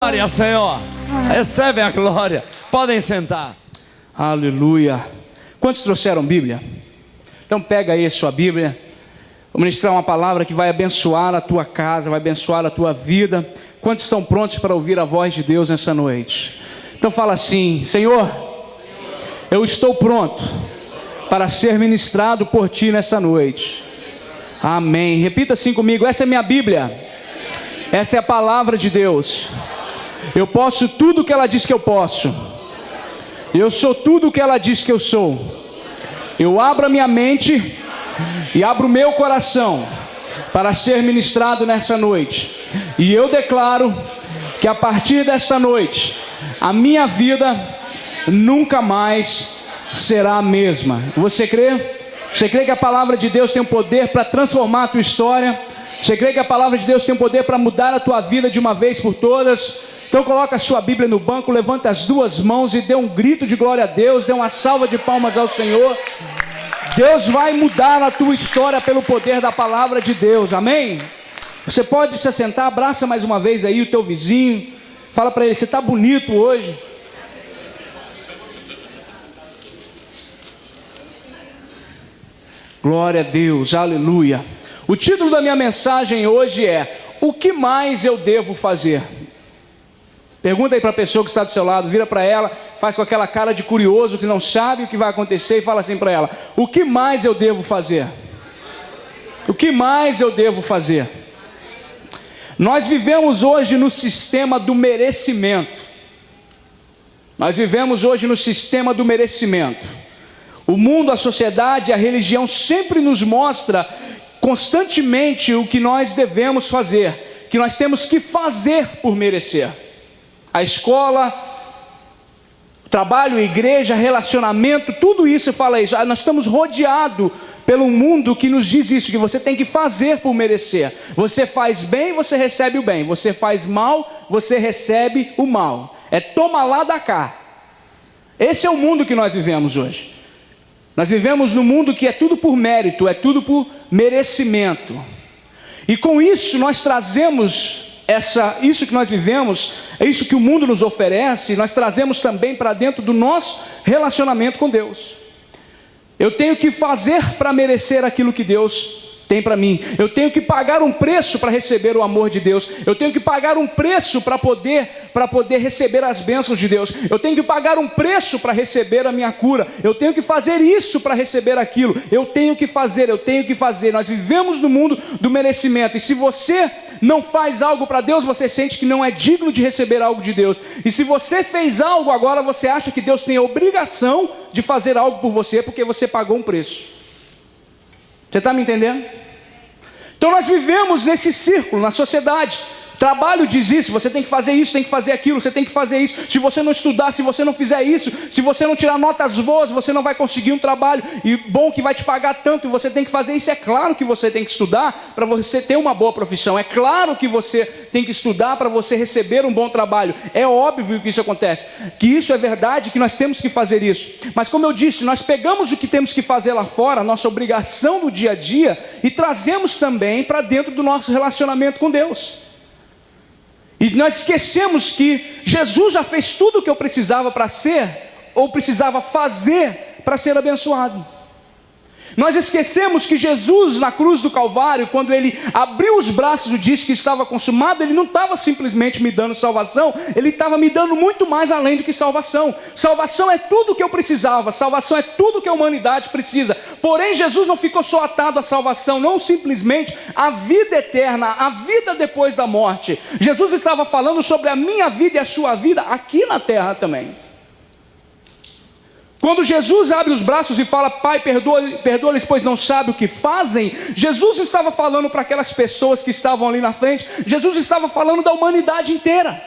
Glória, Senhor. Recebe a glória. Podem sentar. Aleluia. Quantos trouxeram Bíblia? Então pega aí a sua Bíblia. Vou ministrar uma palavra que vai abençoar a tua casa, vai abençoar a tua vida. Quantos estão prontos para ouvir a voz de Deus nessa noite? Então fala assim: Senhor, eu estou pronto para ser ministrado por Ti nessa noite. Amém. Repita assim comigo: essa é minha Bíblia. Essa é a palavra de Deus. Eu posso tudo o que ela diz que eu posso. Eu sou tudo o que ela diz que eu sou. Eu abro a minha mente e abro o meu coração para ser ministrado nessa noite. E eu declaro que a partir desta noite a minha vida nunca mais será a mesma. Você crê? Você crê que a palavra de Deus tem o poder para transformar a tua história? Você crê que a palavra de Deus tem o poder para mudar a tua vida de uma vez por todas? Então coloca a sua Bíblia no banco, levanta as duas mãos e dê um grito de glória a Deus, dê uma salva de palmas ao Senhor. Deus vai mudar a tua história pelo poder da palavra de Deus, amém? Você pode se assentar, abraça mais uma vez aí o teu vizinho, fala para ele: você está bonito hoje. Glória a Deus, aleluia. O título da minha mensagem hoje é: o que mais eu devo fazer? Pergunta aí para a pessoa que está do seu lado, vira para ela, faz com aquela cara de curioso que não sabe o que vai acontecer e fala assim para ela: o que mais eu devo fazer? O que mais eu devo fazer? Nós vivemos hoje no sistema do merecimento. Nós vivemos hoje no sistema do merecimento. O mundo, a sociedade, a religião sempre nos mostra constantemente o que nós devemos fazer, que nós temos que fazer por merecer. A escola, o trabalho, a igreja, relacionamento, tudo isso fala isso. Nós estamos rodeados pelo mundo que nos diz isso, que você tem que fazer por merecer. Você faz bem, você recebe o bem. Você faz mal, você recebe o mal. É toma lá da cá. Esse é o mundo que nós vivemos hoje. Nós vivemos num mundo que é tudo por mérito, é tudo por merecimento. E com isso nós trazemos isso que nós vivemos, é isso que o mundo nos oferece, nós trazemos também para dentro do nosso relacionamento com Deus. Eu tenho que fazer para merecer aquilo que Deus tem para mim. Eu tenho que pagar um preço para receber o amor de Deus. Eu tenho que pagar um preço para poder receber as bênçãos de Deus. Eu tenho que pagar um preço para receber a minha cura. Eu tenho que fazer isso para receber aquilo. Eu tenho que fazer. Nós vivemos no mundo do merecimento. E se você não faz algo para Deus, você sente que não é digno de receber algo de Deus. E se você fez algo agora, você acha que Deus tem a obrigação de fazer algo por você, porque você pagou um preço. Você está me entendendo? Então nós vivemos nesse círculo, na sociedade. Trabalho diz isso: você tem que fazer isso, tem que fazer aquilo, você tem que fazer isso. Se você não estudar, se você não fizer isso, se você não tirar notas boas, você não vai conseguir um trabalho e bom que vai te pagar tanto, e você tem que fazer isso. É claro que você tem que estudar para você ter uma boa profissão. É claro que você tem que estudar para você receber um bom trabalho. É óbvio que isso acontece, que isso é verdade, que nós temos que fazer isso. Mas como eu disse, nós pegamos o que temos que fazer lá fora, a nossa obrigação do dia a dia, e trazemos também para dentro do nosso relacionamento com Deus. E nós esquecemos que Jesus já fez tudo o que eu precisava para ser, ou precisava fazer para ser abençoado. Nós esquecemos que Jesus na cruz do Calvário, quando ele abriu os braços e disse que estava consumado, ele não estava simplesmente me dando salvação, ele estava me dando muito mais além do que salvação. Salvação é tudo o que eu precisava, salvação é tudo que a humanidade precisa. Porém, Jesus não ficou só atado à salvação, não simplesmente à vida eterna, à vida depois da morte. Jesus estava falando sobre a minha vida e a sua vida aqui na terra também. Quando Jesus abre os braços e fala: Pai, perdoa-lhes, pois não sabem o que fazem, Jesus não estava falando para aquelas pessoas que estavam ali na frente, Jesus estava falando da humanidade inteira.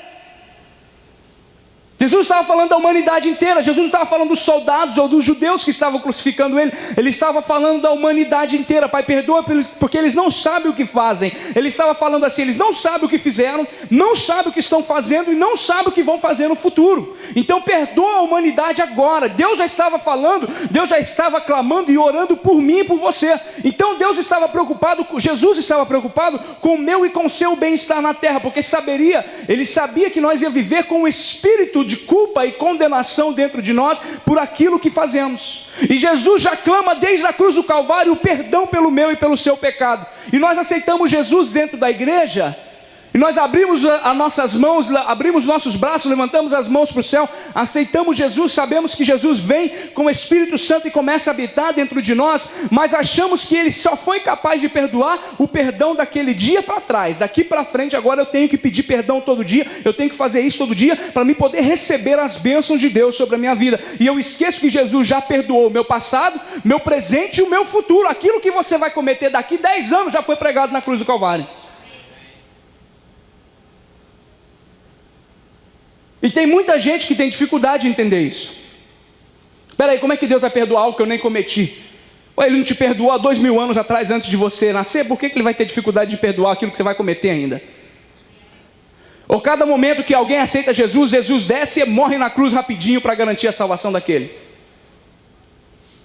Jesus estava falando da humanidade inteira. Jesus não estava falando dos soldados ou dos judeus que estavam crucificando ele. Ele estava falando da humanidade inteira. Pai, perdoa porque eles não sabem o que fazem. Ele estava falando assim, eles não sabem o que fizeram, não sabem o que estão fazendo e não sabem o que vão fazer no futuro. Então perdoa a humanidade agora. Deus já estava falando, Deus já estava clamando e orando por mim e por você. Então Deus estava preocupado, Jesus estava preocupado com o meu e com o seu bem-estar na terra, porque ele sabia que nós ia viver com o espírito de culpa e condenação dentro de nós por aquilo que fazemos. E Jesus já clama desde a cruz do Calvário o perdão pelo meu e pelo seu pecado. E nós aceitamos Jesus dentro da igreja. E nós abrimos as nossas mãos, abrimos nossos braços, levantamos as mãos para o céu, aceitamos Jesus, sabemos que Jesus vem com o Espírito Santo e começa a habitar dentro de nós, mas achamos que Ele só foi capaz de perdoar o perdão daquele dia para trás. Daqui para frente agora eu tenho que pedir perdão todo dia, eu tenho que fazer isso todo dia, para me poder receber as bênçãos de Deus sobre a minha vida. E eu esqueço que Jesus já perdoou o meu passado, meu presente e o meu futuro. Aquilo que você vai cometer daqui 10 anos já foi pregado na cruz do Calvário. E tem muita gente que tem dificuldade de entender isso. Espera aí, como é que Deus vai perdoar algo que eu nem cometi? Ou Ele não te perdoou há 2000 anos atrás, antes de você nascer? Por que Ele vai ter dificuldade de perdoar aquilo que você vai cometer ainda? Ou cada momento que alguém aceita Jesus, Jesus desce e morre na cruz rapidinho para garantir a salvação daquele.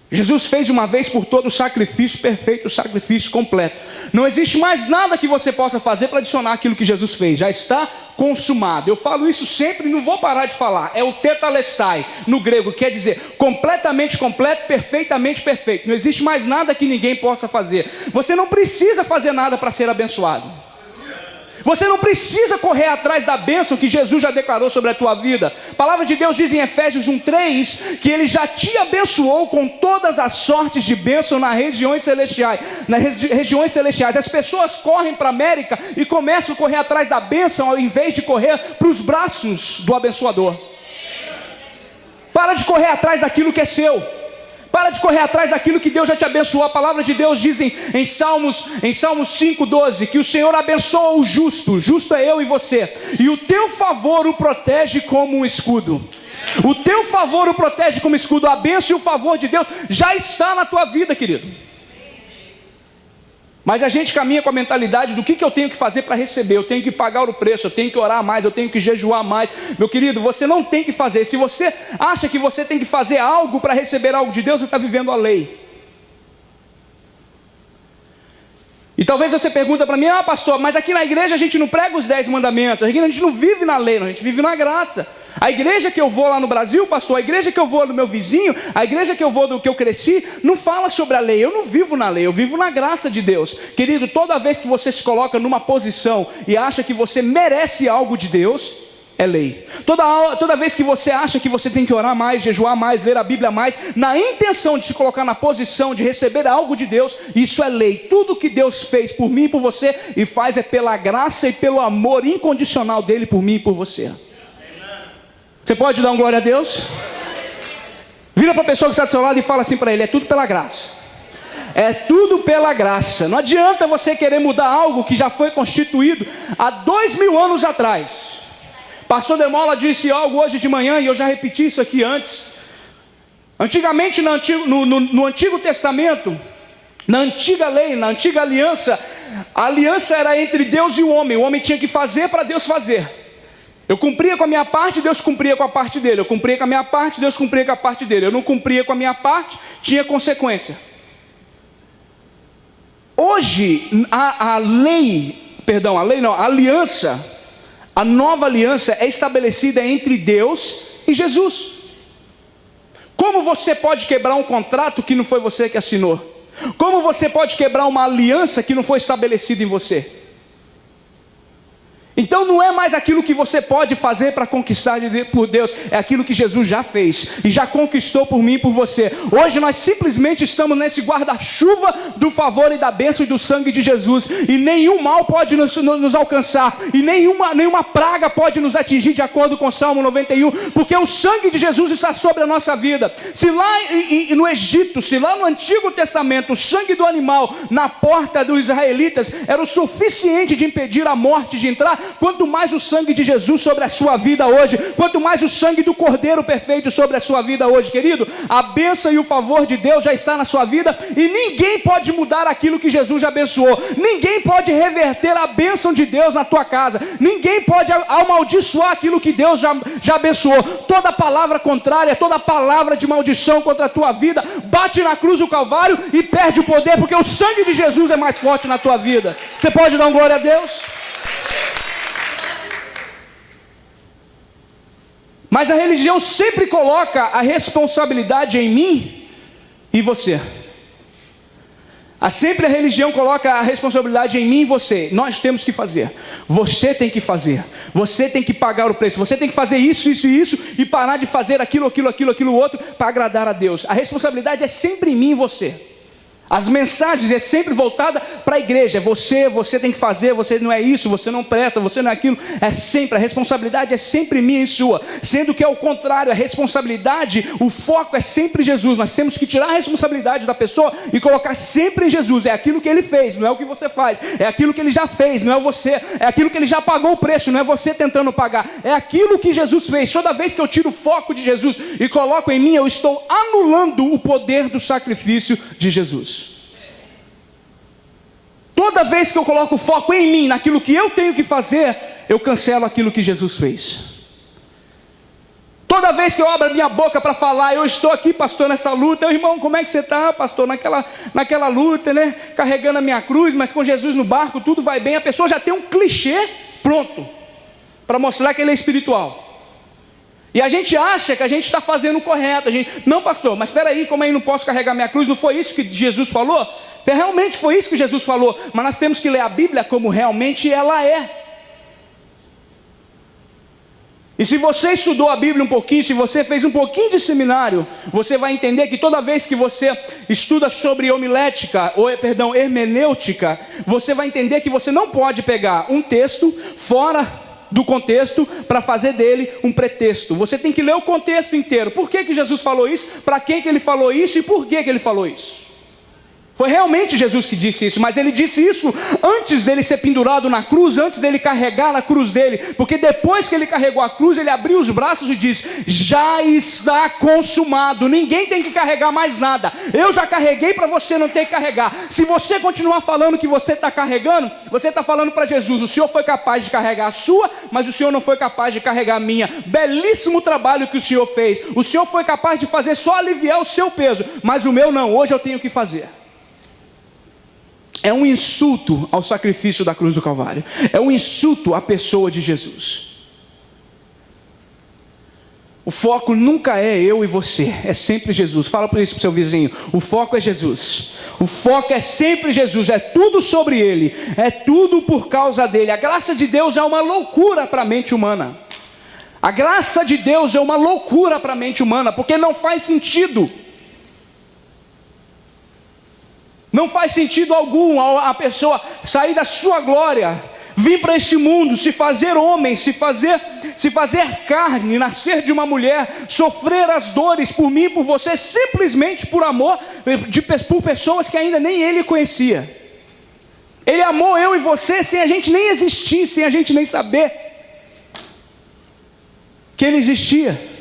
Jesus fez uma vez por todo o sacrifício perfeito, o sacrifício completo. Não existe mais nada que você possa fazer para adicionar aquilo que Jesus fez. Já está consumado. Eu falo isso sempre e não vou parar de falar. É o tetelestai no grego, quer dizer completamente completo, perfeitamente perfeito. Não existe mais nada que ninguém possa fazer. Você não precisa fazer nada para ser abençoado. Você não precisa correr atrás da bênção que Jesus já declarou sobre a tua vida. A palavra de Deus diz em Efésios 1:3 que Ele já te abençoou com todas as sortes de bênção nas regiões celestiais. As pessoas correm para a América e começam a correr atrás da bênção ao invés de correr para os braços do abençoador. Para de correr atrás daquilo que é seu. Para de correr atrás daquilo que Deus já te abençoou. A palavra de Deus diz em Salmos 5:12 que o Senhor abençoa o justo. Justo é eu e você. E o teu favor o protege como um escudo. O teu favor o protege como escudo. A bênção e o favor de Deus já está na tua vida, querido. Mas a gente caminha com a mentalidade do que eu tenho que fazer para receber. Eu tenho que pagar o preço, eu tenho que orar mais, eu tenho que jejuar mais. Meu querido, você não tem que fazer. Se você acha que você tem que fazer algo para receber algo de Deus, você está vivendo a lei. E talvez você pergunta para mim, pastor, mas aqui na igreja a gente não prega os 10 mandamentos. Aqui a gente não vive na lei, a gente vive na graça. A igreja que eu vou lá no Brasil, pastor, a igreja que eu vou do meu vizinho, a igreja que eu vou do que eu cresci, não fala sobre a lei. Eu não vivo na lei, eu vivo na graça de Deus. Querido, toda vez que você se coloca numa posição e acha que você merece algo de Deus, é lei. Toda vez que você acha que você tem que orar mais, jejuar mais, ler a Bíblia mais, na intenção de se colocar na posição de receber algo de Deus, isso é lei. Tudo que Deus fez por mim e por você, e faz é pela graça e pelo amor incondicional dele por mim e por você. Você pode dar um glória a Deus? Vira para a pessoa que está do seu lado e fala assim para ele: é tudo pela graça. É tudo pela graça. Não adianta você querer mudar algo que já foi constituído há 2000 anos atrás. Pastor Demola disse algo hoje de manhã, e eu já repeti isso aqui antes. Antigamente no Antigo Testamento, na antiga lei, na antiga aliança, a aliança era entre Deus e o homem tinha que fazer para Deus fazer. Eu cumpria com a minha parte, Deus cumpria com a parte dele. Eu cumpria com a minha parte, Deus cumpria com a parte dele. Eu não cumpria com a minha parte, tinha consequência. Hoje, a aliança, a nova aliança é estabelecida entre Deus e Jesus. Como você pode quebrar um contrato que não foi você que assinou? Como você pode quebrar uma aliança que não foi estabelecida em você? Então não é mais aquilo que você pode fazer para conquistar por Deus, é aquilo que Jesus já fez e já conquistou por mim e por você. Hoje nós simplesmente estamos nesse guarda-chuva do favor e da bênção e do sangue de Jesus, e nenhum mal pode nos alcançar, e nenhuma praga pode nos atingir, de acordo com o Salmo 91, porque o sangue de Jesus está sobre a nossa vida. Se lá no Egito, se lá no Antigo Testamento o sangue do animal na porta dos israelitas era o suficiente de impedir a morte de entrar, quanto mais o sangue de Jesus sobre a sua vida hoje, quanto mais o sangue do Cordeiro perfeito sobre a sua vida hoje, querido, a bênção e o favor de Deus já está na sua vida, e ninguém pode mudar aquilo que Jesus já abençoou, ninguém pode reverter a bênção de Deus na tua casa, ninguém pode amaldiçoar aquilo que Deus já abençoou. Toda palavra contrária, toda palavra de maldição contra a tua vida, bate na cruz do Calvário e perde o poder, porque o sangue de Jesus é mais forte na tua vida. Você pode dar um glória a Deus? Mas a religião sempre coloca a responsabilidade em mim e você. Sempre a religião coloca a responsabilidade em mim e você. Nós temos que fazer. Você tem que fazer. Você tem que pagar o preço. Você tem que fazer isso, isso e isso, e parar de fazer aquilo outro para agradar a Deus. A responsabilidade é sempre em mim e você. As mensagens é sempre voltada para a igreja. Você tem que fazer, você não é isso, você não presta, você não é aquilo. É sempre, a responsabilidade é sempre minha e sua. Sendo que é o contrário, a responsabilidade, o foco é sempre Jesus. Nós temos que tirar a responsabilidade da pessoa e colocar sempre em Jesus. É aquilo que Ele fez, não é o que você faz. É aquilo que Ele já fez, não é você. É aquilo que Ele já pagou o preço, não é você tentando pagar. É aquilo que Jesus fez. Toda vez que eu tiro o foco de Jesus e coloco em mim, eu estou anulando o poder do sacrifício de Jesus. Toda vez que eu coloco o foco em mim, naquilo que eu tenho que fazer, eu cancelo aquilo que Jesus fez. Toda vez que eu abro a minha boca para falar, eu estou aqui, pastor, nessa luta. Irmão, como é que você está, pastor? Naquela luta, né? Carregando a minha cruz, mas com Jesus no barco, tudo vai bem. A pessoa já tem um clichê pronto para mostrar que ele é espiritual. E a gente acha que a gente está fazendo o correto. Não, pastor, mas espera aí, como aí não posso carregar minha cruz? Não foi isso que Jesus falou? Realmente foi isso que Jesus falou, mas nós temos que ler a Bíblia como realmente ela é. E se você estudou a Bíblia um pouquinho, se você fez um pouquinho de seminário, você vai entender que toda vez que você estuda sobre hermenêutica, você vai entender que você não pode pegar um texto fora do contexto para fazer dele um pretexto. Você tem que ler o contexto inteiro. Por que Jesus falou isso? Para quem que ele falou isso? E por que ele falou isso? Foi realmente Jesus que disse isso, mas ele disse isso antes dele ser pendurado na cruz, antes dele carregar a cruz dele, porque depois que ele carregou a cruz, ele abriu os braços e disse: já está consumado, ninguém tem que carregar mais nada, eu já carreguei para você não ter que carregar. Se você continuar falando que você está carregando, você está falando para Jesus: o Senhor foi capaz de carregar a sua, mas o Senhor não foi capaz de carregar a minha. Belíssimo trabalho que o Senhor fez, o Senhor foi capaz de fazer só aliviar o seu peso, mas o meu não, hoje eu tenho que fazer. É um insulto ao sacrifício da cruz do Calvário. É um insulto à pessoa de Jesus. O foco nunca é eu e você, é sempre Jesus. Fala por isso para o seu vizinho: o foco é Jesus. O foco é sempre Jesus, é tudo sobre Ele, é tudo por causa dEle. A graça de Deus é uma loucura para a mente humana. A graça de Deus é uma loucura para a mente humana, porque não faz sentido. Não faz sentido algum a pessoa sair da sua glória, vir para este mundo, se fazer homem, se fazer carne, nascer de uma mulher, sofrer as dores por mim e por você, simplesmente por amor, por pessoas que ainda nem Ele conhecia. Ele amou eu e você sem a gente nem existir, sem a gente nem saber que Ele existia.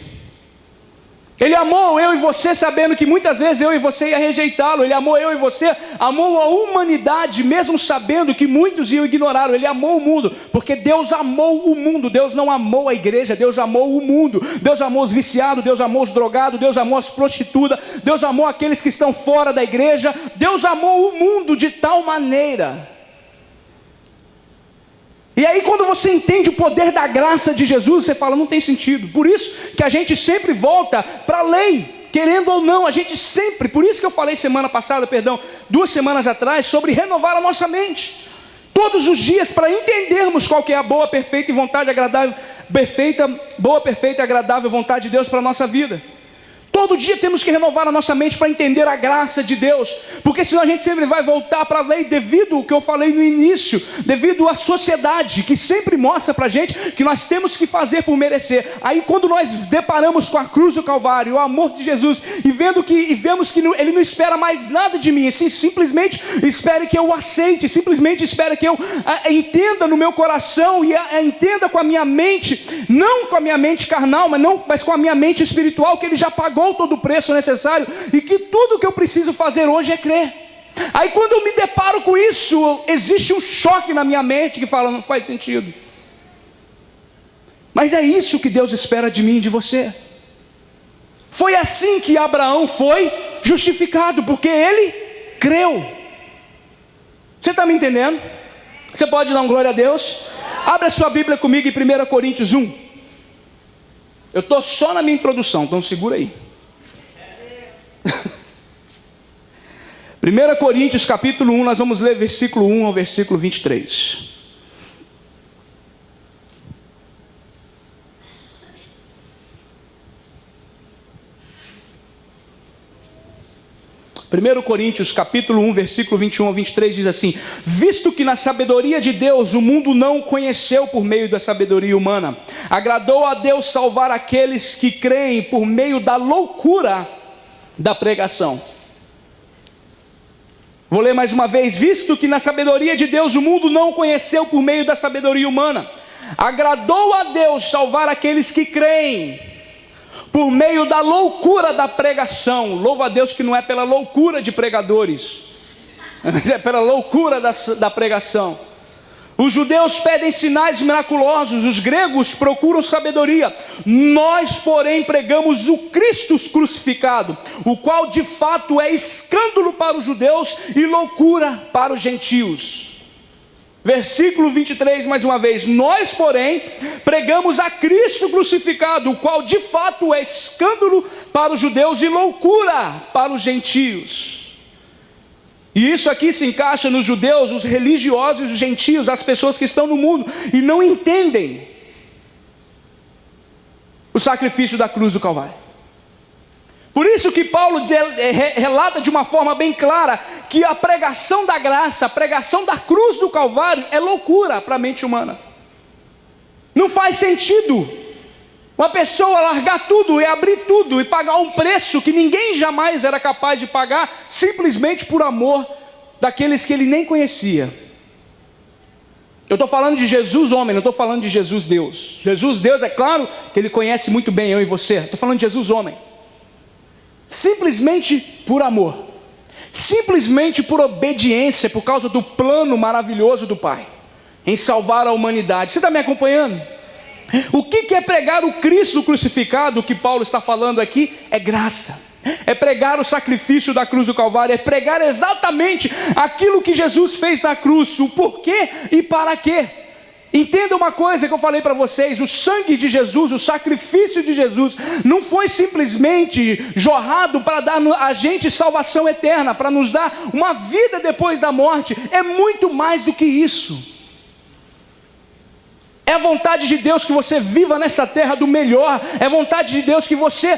Ele amou eu e você sabendo que muitas vezes eu e você ia rejeitá-lo. Ele amou eu e você, amou a humanidade mesmo sabendo que muitos iam ignorá-lo. Ele amou o mundo, porque Deus amou o mundo. Deus não amou a igreja, Deus amou o mundo. Deus amou os viciados, Deus amou os drogados, Deus amou as prostitutas, Deus amou aqueles que estão fora da igreja. Deus amou o mundo de tal maneira. E aí quando você entende o poder da graça de Jesus, você fala: não tem sentido. Por isso que a gente sempre volta para a lei, querendo ou não, a gente sempre. Por isso que eu falei duas semanas atrás, sobre renovar a nossa mente. Todos os dias, para entendermos qual que é a boa, perfeita e agradável vontade de Deus para a nossa vida. Todo dia temos que renovar a nossa mente para entender a graça de Deus, porque senão a gente sempre vai voltar para a lei, devido ao que eu falei no início, devido à sociedade que sempre mostra para a gente que nós temos que fazer por merecer. Aí quando nós deparamos com a cruz do Calvário, o amor de Jesus, e vemos que Ele não espera mais nada de mim, assim, simplesmente espere que eu o aceite, simplesmente espere que eu entenda no meu coração e entenda com a minha mente, não com a minha mente carnal, mas com a minha mente espiritual, que Ele já pagou todo o preço necessário e que tudo que eu preciso fazer hoje é crer. Aí quando eu me deparo com isso, existe um choque na minha mente que fala, não faz sentido. Mas é isso que Deus espera de mim e de você. Foi assim que Abraão foi justificado, porque ele creu. Você está me entendendo? Você pode dar um glória a Deus? Abra sua Bíblia comigo em 1 Coríntios 1. Eu estou só na minha introdução, então segura aí. 1 Coríntios capítulo 1, nós vamos ler versículo 1 ao versículo 23. Primeiro Coríntios capítulo 1, versículo 21 ao 23 diz assim: visto que na sabedoria de Deus o mundo não o conheceu por meio da sabedoria humana, agradou a Deus salvar aqueles que creem por meio da loucura da pregação. Vou ler mais uma vez: visto que na sabedoria de Deus o mundo não o conheceu por meio da sabedoria humana, agradou a Deus salvar aqueles que creem por meio da loucura da pregação. Louva a Deus que não é pela loucura de pregadores, é pela loucura da pregação. Os judeus pedem sinais miraculosos, os gregos procuram sabedoria. Nós, porém, pregamos o Cristo crucificado, o qual de fato é escândalo para os judeus e loucura para os gentios. Versículo 23, mais uma vez: nós, porém, pregamos a Cristo crucificado, o qual de fato é escândalo para os judeus e loucura para os gentios. E isso aqui se encaixa nos judeus, os religiosos, os gentios, as pessoas que estão no mundo e não entendem o sacrifício da cruz do Calvário. Por isso que Paulo relata de uma forma bem clara que a pregação da graça, a pregação da cruz do Calvário é loucura para a mente humana. Não faz sentido uma pessoa largar tudo e abrir tudo e pagar um preço que ninguém jamais era capaz de pagar, simplesmente por amor daqueles que ele nem conhecia. Eu estou falando de Jesus homem, não estou falando de Jesus Deus. Jesus Deus, é claro que Ele conhece muito bem eu e você. Estou falando de Jesus homem. Simplesmente por amor, simplesmente por obediência, por causa do plano maravilhoso do Pai em salvar a humanidade. Você está me acompanhando? O que é pregar o Cristo crucificado? O que Paulo está falando aqui é graça, é pregar o sacrifício da cruz do Calvário, é pregar exatamente aquilo que Jesus fez na cruz, o porquê e para quê. Entenda uma coisa que eu falei para vocês: o sangue de Jesus, o sacrifício de Jesus não foi simplesmente jorrado para dar a gente salvação eterna, para nos dar uma vida depois da morte. É muito mais do que isso. É a vontade de Deus que você viva nessa terra do melhor. É vontade de Deus que você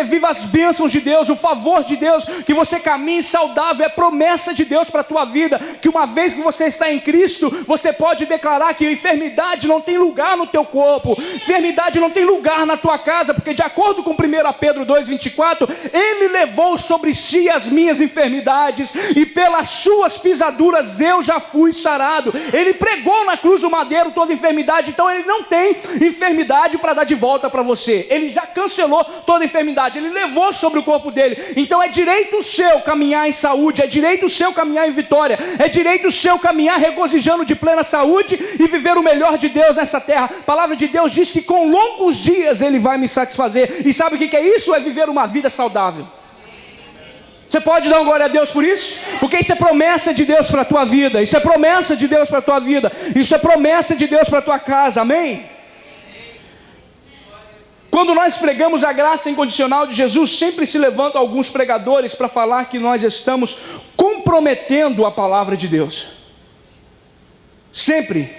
viva as bênçãos de Deus, o favor de Deus, que você caminhe saudável. É promessa de Deus para a tua vida, que uma vez que você está em Cristo, você pode declarar que a enfermidade não tem lugar no teu corpo, enfermidade não tem lugar na tua casa, porque de acordo com 1 Pedro 2,24, Ele levou sobre si as minhas enfermidades, e pelas suas pisaduras eu já fui sarado. Ele pregou na cruz do madeiro toda enfermidade. Então Ele não tem enfermidade para dar de volta para você. Ele já cancelou toda enfermidade. Ele levou sobre o corpo dele. Então é direito seu caminhar em saúde, é direito seu caminhar em vitória, é direito seu caminhar regozijando de plena saúde e viver o melhor de Deus nessa terra. A palavra de Deus diz que com longos dias Ele vai me satisfazer. E sabe o que é isso? É viver uma vida saudável. Você pode dar uma glória a Deus por isso? Porque isso é promessa de Deus para a tua vida. Isso é promessa de Deus para a tua vida. Isso é promessa de Deus para a tua casa, amém? Quando nós pregamos a graça incondicional de Jesus, sempre se levantam alguns pregadores para falar que nós estamos comprometendo a palavra de Deus. Sempre.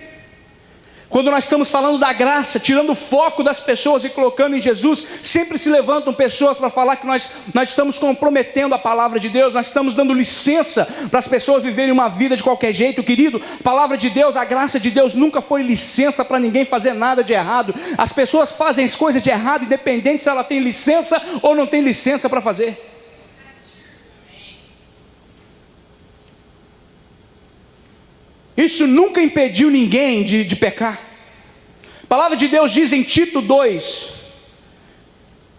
Quando nós estamos falando da graça, tirando o foco das pessoas e colocando em Jesus, sempre se levantam pessoas para falar que nós estamos comprometendo a palavra de Deus, nós estamos dando licença para as pessoas viverem uma vida de qualquer jeito. Querido, a palavra de Deus, a graça de Deus nunca foi licença para ninguém fazer nada de errado. As pessoas fazem as coisas de errado, independente se ela tem licença ou não tem licença para fazer. Isso nunca impediu ninguém de pecar. A palavra de Deus diz em Tito 2,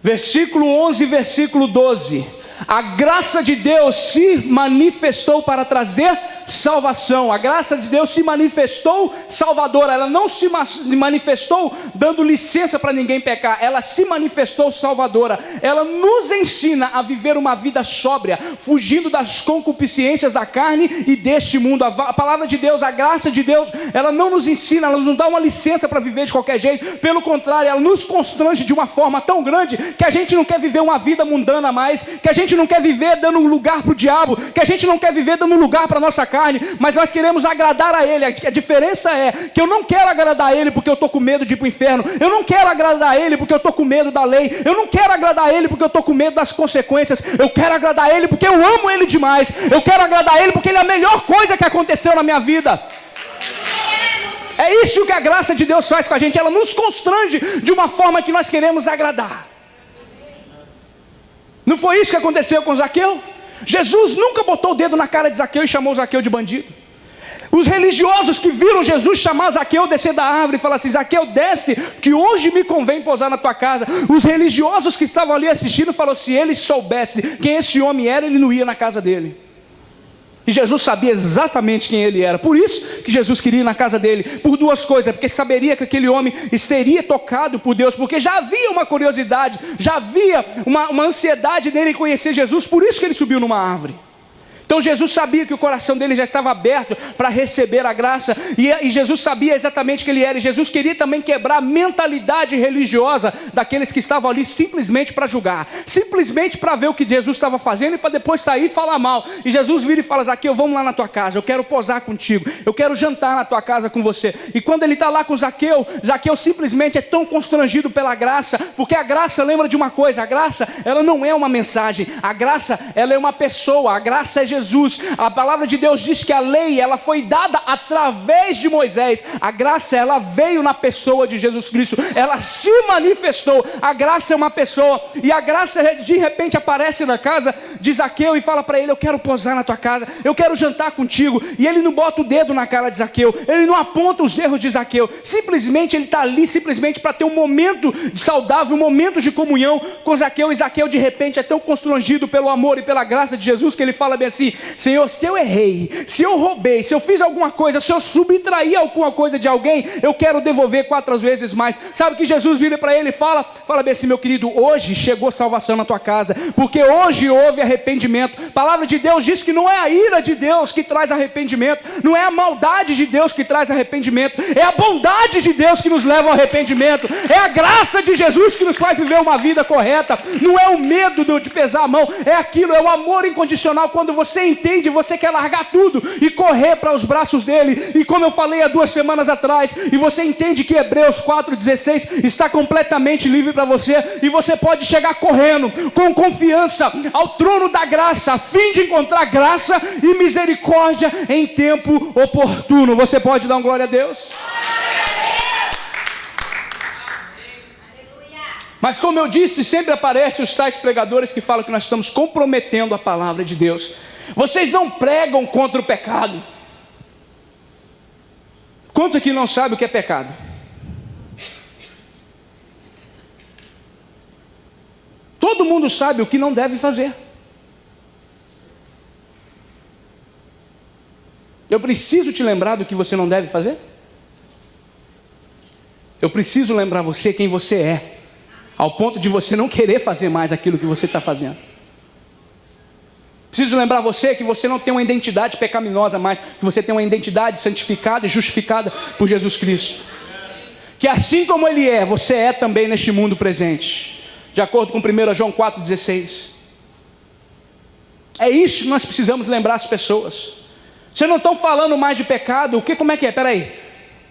versículo 11 e versículo 12: a graça de Deus se manifestou para trazer salvação. A graça de Deus se manifestou salvadora. Ela não se manifestou dando licença para ninguém pecar. Ela se manifestou salvadora. Ela nos ensina a viver uma vida sóbria, fugindo das concupiscências da carne e deste mundo. A palavra de Deus, a graça de Deus, ela não nos ensina, ela não dá uma licença para viver de qualquer jeito. Pelo contrário, ela nos constrange de uma forma tão grande que a gente não quer viver uma vida mundana mais, que a gente não quer viver dando lugar para o diabo, que a gente não quer viver dando lugar para a nossa carne, mas nós queremos agradar a Ele. A diferença é que eu não quero agradar a Ele porque eu estou com medo de ir para o inferno, eu não quero agradar a Ele porque eu estou com medo da lei, eu não quero agradar a Ele porque eu estou com medo das consequências, eu quero agradar a Ele porque eu amo Ele demais, eu quero agradar a Ele porque Ele é a melhor coisa que aconteceu na minha vida. É isso que a graça de Deus faz com a gente, ela nos constrange de uma forma que nós queremos agradar. Não foi isso que aconteceu com Zaqueu? Jesus nunca botou o dedo na cara de Zaqueu e chamou Zaqueu de bandido. Os religiosos que viram Jesus chamar Zaqueu, descer da árvore e falar assim: Zaqueu, desce, que hoje me convém pousar na tua casa. Os religiosos que estavam ali assistindo falaram: se ele soubesse quem esse homem era, ele não ia na casa dele. E Jesus sabia exatamente quem ele era. Por isso que Jesus queria ir na casa dele. Por duas coisas: porque saberia que aquele homem seria tocado por Deus, porque já havia uma curiosidade, já havia uma ansiedade nele em conhecer Jesus. Por isso que ele subiu numa árvore. Então Jesus sabia que o coração dele já estava aberto para receber a graça, e Jesus sabia exatamente quem ele era, e Jesus queria também quebrar a mentalidade religiosa daqueles que estavam ali simplesmente para julgar, simplesmente para ver o que Jesus estava fazendo e para depois sair e falar mal. E Jesus vira e fala: Zaqueu, vamos lá na tua casa, eu quero posar contigo, eu quero jantar na tua casa com você. E quando ele está lá com Zaqueu, Zaqueu simplesmente é tão constrangido pela graça, porque a graça, lembra de uma coisa, a graça, ela não é uma mensagem, a graça, ela é uma pessoa, a graça é Jesus. A palavra de Deus diz que a lei, ela foi dada através de Moisés. A graça, ela veio na pessoa de Jesus Cristo, ela se manifestou. A graça é uma pessoa, e a graça de repente aparece na casa de Zaqueu e fala para ele: eu quero posar na tua casa, eu quero jantar contigo. E ele não bota o dedo na cara de Zaqueu, ele não aponta os erros de Zaqueu, simplesmente ele está ali simplesmente para ter um momento saudável, um momento de comunhão com Zaqueu. E Zaqueu de repente é tão constrangido pelo amor e pela graça de Jesus que ele fala bem assim: Senhor, se eu errei, se eu roubei, se eu fiz alguma coisa, se eu subtraí alguma coisa de alguém, eu quero devolver 4 vezes mais. Sabe que Jesus vira para ele e fala bem assim: meu querido, hoje chegou salvação na tua casa, porque hoje houve arrependimento. A palavra de Deus diz que não é a ira de Deus que traz arrependimento, não é a maldade de Deus que traz arrependimento, é a bondade de Deus que nos leva ao arrependimento, é a graça de Jesus que nos faz viver uma vida correta. Não é o medo de pesar a mão, é aquilo, é o amor incondicional. Quando você entende, você quer largar tudo e correr para os braços dele. E como eu falei há 2 semanas atrás, e você entende que Hebreus 4,16 está completamente livre para você, e você pode chegar correndo com confiança ao trono da graça, a fim de encontrar graça e misericórdia em tempo oportuno. Você pode dar um glória a Deus? Mas como eu disse, sempre aparecem os tais pregadores que falam que nós estamos comprometendo a palavra de Deus. Vocês não pregam contra o pecado. Quantos aqui não sabem o que é pecado? Todo mundo sabe o que não deve fazer. Eu preciso te lembrar do que você não deve fazer? Eu preciso lembrar você quem você é, ao ponto de você não querer fazer mais aquilo que você está fazendo. Preciso lembrar você que você não tem uma identidade pecaminosa mais, que você tem uma identidade santificada e justificada por Jesus Cristo. Que assim como Ele é, você é também neste mundo presente, de acordo com 1 João 4,16. É isso que nós precisamos lembrar as pessoas. Vocês não estão falando mais de pecado, como é que é? Peraí,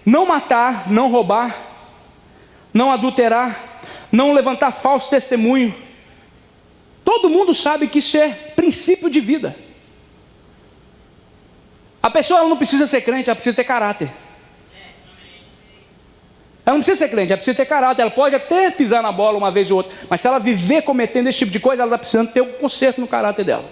não matar, não roubar, não adulterar, não levantar falso testemunho. Todo mundo sabe que isso é princípio de vida. A pessoa ela não precisa ser crente, ela precisa ter caráter. Ela não precisa ser crente, ela precisa ter caráter. Ela pode até pisar na bola uma vez ou outra, mas se ela viver cometendo esse tipo de coisa, ela está precisando ter um conserto no caráter dela.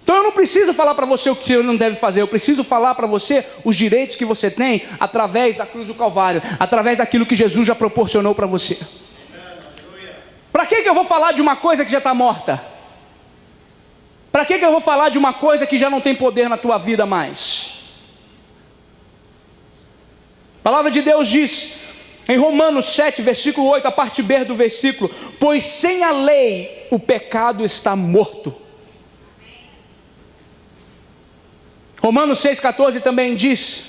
Então eu não preciso falar para você o que você não deve fazer. Eu preciso falar para você os direitos que você tem através da cruz do Calvário, através daquilo que Jesus já proporcionou para você. Para que eu vou falar de uma coisa que já está morta? Para que eu vou falar de uma coisa que já não tem poder na tua vida mais? A palavra de Deus diz em Romanos 7, versículo 8, a parte B do versículo: pois sem a lei o pecado está morto. Romanos 6,14 também diz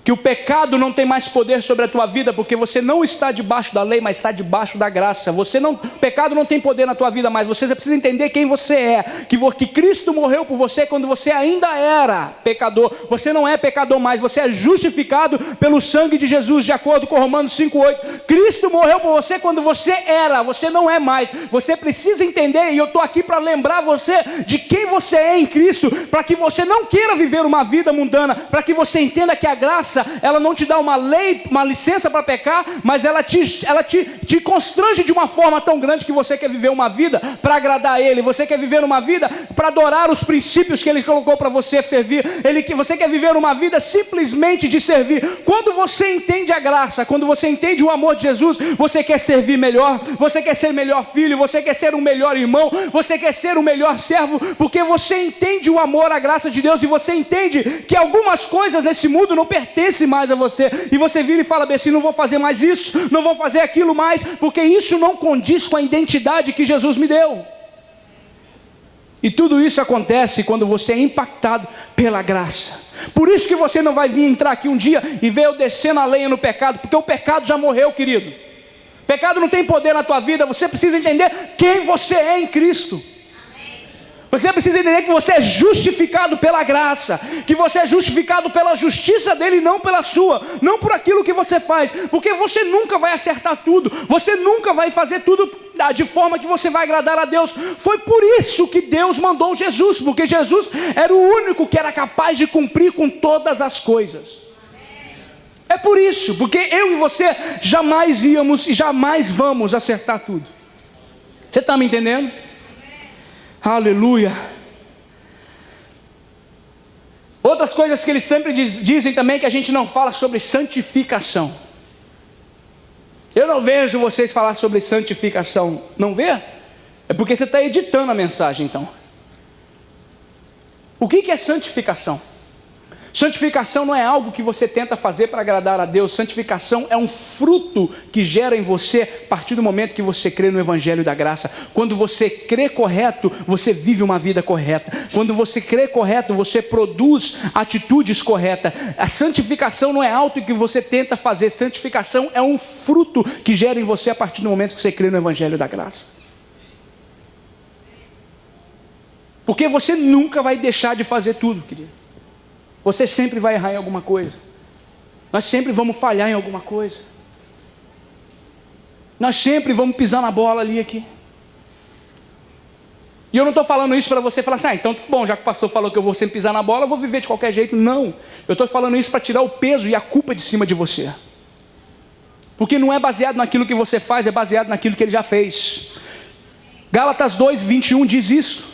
que o pecado não tem mais poder sobre a tua vida, porque você não está debaixo da lei, mas está debaixo da graça. O pecado não tem poder na tua vida mais. Você precisa entender quem você é, que Cristo morreu por você quando você ainda era pecador. Você não é pecador mais, você é justificado pelo sangue de Jesus, de acordo com Romanos 5,8. Cristo morreu por você quando você era, você não é mais. Você precisa entender, e eu estou aqui para lembrar você de quem você é em Cristo, para que você não queira viver uma vida mundana, para que você entenda que a graça, ela não te dá uma lei, uma licença para pecar, mas ela te constrange de uma forma tão grande que você quer viver uma vida para agradar a Ele. Você quer viver uma vida para adorar os princípios que Ele colocou para você servir. Você quer viver uma vida simplesmente de servir. Quando você entende a graça, quando você entende o amor de Jesus, você quer servir melhor, você quer ser melhor filho, você quer ser um melhor irmão, você quer ser um melhor servo, porque você entende o amor, a graça de Deus, e você entende que algumas coisas nesse mundo não pertencem mais a você, e você vira e fala bem assim: não vou fazer mais isso, não vou fazer aquilo mais, porque isso não condiz com a identidade que Jesus me deu. E tudo isso acontece quando você é impactado pela graça. Por isso que você não vai vir entrar aqui um dia e ver eu descendo a lenha no pecado, porque o pecado já morreu, querido. O pecado não tem poder na tua vida. Você precisa entender quem você é em Cristo. Você precisa entender que você é justificado pela graça, que você é justificado pela justiça dele e não pela sua, não por aquilo que você faz, porque você nunca vai acertar tudo, você nunca vai fazer tudo de forma que você vai agradar a Deus. Foi por isso que Deus mandou Jesus, porque Jesus era o único que era capaz de cumprir com todas as coisas. É por isso, porque eu e você jamais íamos e jamais vamos acertar tudo. Você está me entendendo? Aleluia. Outras coisas que eles sempre dizem também, que a gente não fala sobre santificação. Eu não vejo vocês falar sobre santificação. Não vê? É porque você está editando a mensagem então. O que é santificação? Santificação não é algo que você tenta fazer para agradar a Deus. Santificação é um fruto que gera em você a partir do momento que você crê no Evangelho da Graça. Quando você crê correto, você vive uma vida correta. Quando você crê correto, você produz atitudes corretas. A santificação não é algo que você tenta fazer. Santificação é um fruto que gera em você a partir do momento que você crê no Evangelho da Graça. Porque você nunca vai deixar de fazer tudo, querido. Você sempre vai errar em alguma coisa. Nós sempre vamos falhar em alguma coisa. Nós sempre vamos pisar na bola ali aqui. E eu não estou falando isso para você falar assim: então bom, já que o pastor falou que eu vou sempre pisar na bola, eu vou viver de qualquer jeito. Não, eu estou falando isso para tirar o peso e a culpa de cima de você. Porque não é baseado naquilo que você faz, é baseado naquilo que Ele já fez. Gálatas 2:21 diz isso.